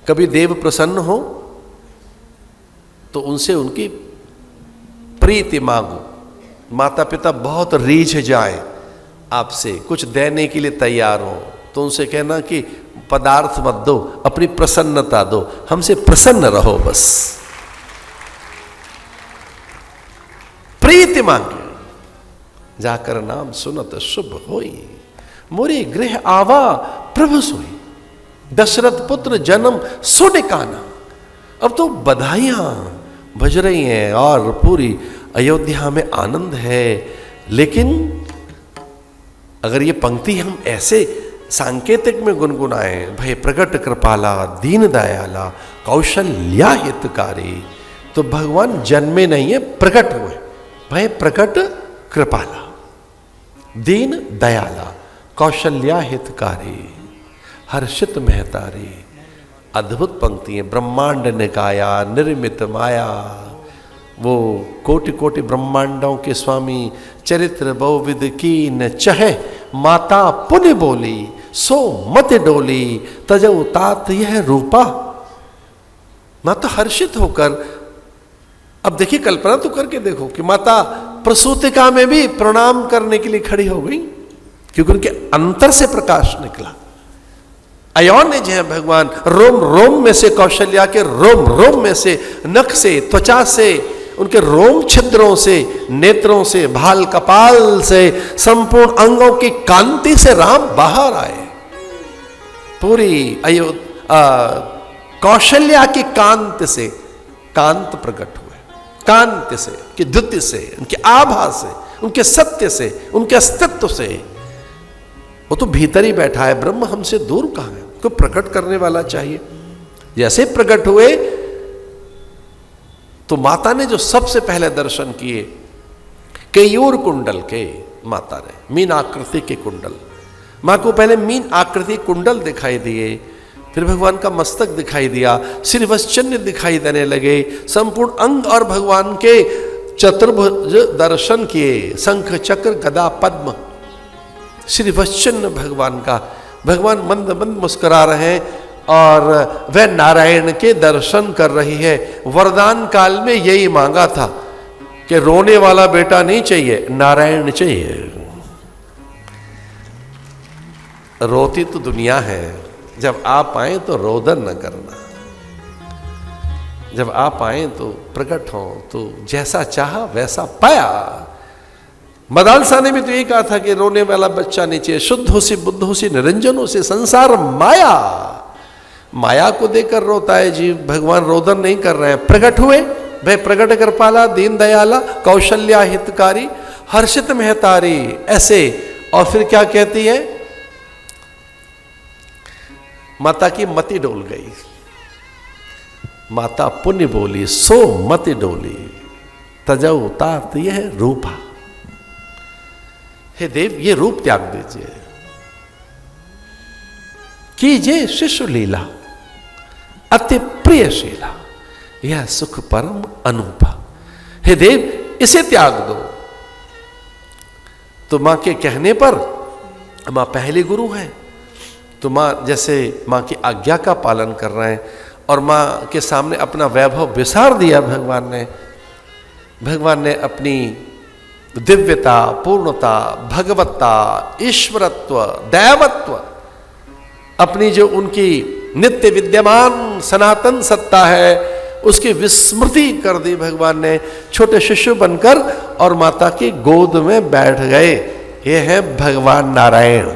कभी देव प्रसन्न हो तो उनसे उनकी प्रीति मांगो। माता पिता बहुत रीझ जाए आपसे, कुछ देने के लिए तैयार हो, तो उनसे कहना कि पदार्थ मत दो, अपनी प्रसन्नता दो, हमसे प्रसन्न रहो बस। प्रीति मांगे, जाकर नाम सुनत शुभ होई, मोरे गृह आवा प्रभु सोई, दशरथ पुत्र जन्म सुन काना। अब तो बधाइयां बज रही हैं और पूरी अयोध्या में आनंद है। लेकिन अगर ये पंक्ति हम ऐसे सांकेतिक में गुनगुनाए, भय प्रकट कृपाला दीन दयाला कौशल्या हितकारी, तो भगवान जन्मे नहीं है, प्रकट हुए। भय प्रकट कृपाला दीन दयाला कौशल्या हितकारी हर्षित महतारी। अद्भुत पंक्ति है। ब्रह्मांड निकाया निर्मित माया, वो कोटि कोटि ब्रह्मांडों के स्वामी चरित्र बहुविध कीन चहे, माता पुण्य बोली सो मत डोली, तजौ तात यह रूपा। माता हर्षित होकर, अब देखिए कल्पना तो करके देखो कि माता प्रसूतिका में भी प्रणाम करने के लिए खड़ी हो गई, क्योंकि उनके अंतर से प्रकाश निकला। अयोनिज है भगवान, रोम रोम में से, कौशल्या के रोम रोम में से, नख से, त्वचा से, उनके रोम छिद्रों से, नेत्रों से, भाल कपाल से, संपूर्ण अंगों की कांति से राम बाहर आए। पूरी कौशल्या की कांति से कांत प्रकट हुए, कांति से, कि द्युति से, उनके आभा से, उनके सत्य से, उनके अस्तित्व से। वो तो भीतर ही बैठा है, ब्रह्म हमसे दूर कहां है, को प्रकट करने वाला चाहिए। जैसे प्रकट हुए तो माता ने जो सबसे पहले दर्शन किए, केयूर कुंडल के, माता ने मीन आकृति के कुंडल, मां को पहले मीन आकृति कुंडल दिखाई दिए, फिर भगवान का मस्तक दिखाई दिया, श्रीवत्सचिन्ह दिखाई देने लगे, संपूर्ण अंग और भगवान के चतुर्भुज दर्शन किए, शंख चक्र गदा पद्म श्रीवत्सचिन्ह भगवान का। भगवान मंद मंद मुस्कुरा रहे हैं और वह नारायण के दर्शन कर रही है। वरदान काल में यही मांगा था कि रोने वाला बेटा नहीं चाहिए, नारायण चाहिए। रोती तो दुनिया है, जब आप आए तो रोदन न करना, जब आप आए तो प्रकट हो, तो जैसा चाहा वैसा पाया। मदालसा ने भी तो यही कहा था कि रोने वाला बच्चा नहीं चाहिए, शुद्ध हो सी बुद्ध हो सी निरंजन हो सी संसार माया। माया को देकर रोता है जीव, भगवान रोदन नहीं कर रहे हैं। प्रकट हुए, भय प्रकट कृपाला दीन दयाला कौशल्या हितकारी हर्षित महतारी, ऐसे। और फिर क्या कहती है, माता की मति डोल गई, माता पुण्य बोली सो मति डोली, तजौ तात यह रूपा। हे देव, ये रूप त्याग दीजिए, कीजिए शिशु लीला अति प्रियशीला, यह सुख परम अनूपा। हे देव, इसे त्याग दो। तो मां के कहने पर, मां पहली गुरु है, तो मां जैसे मां की आज्ञा का पालन कर रहे हैं और मां के सामने अपना वैभव विसार दिया भगवान ने अपनी दिव्यता, पूर्णता, भगवत्ता, ईश्वरत्व, दैवत्व, अपनी जो उनकी नित्य विद्यमान सनातन सत्ता है, उसकी विस्मृति कर दी भगवान ने। छोटे शिशु बनकर और माता की गोद में बैठ गए। ये है भगवान नारायण।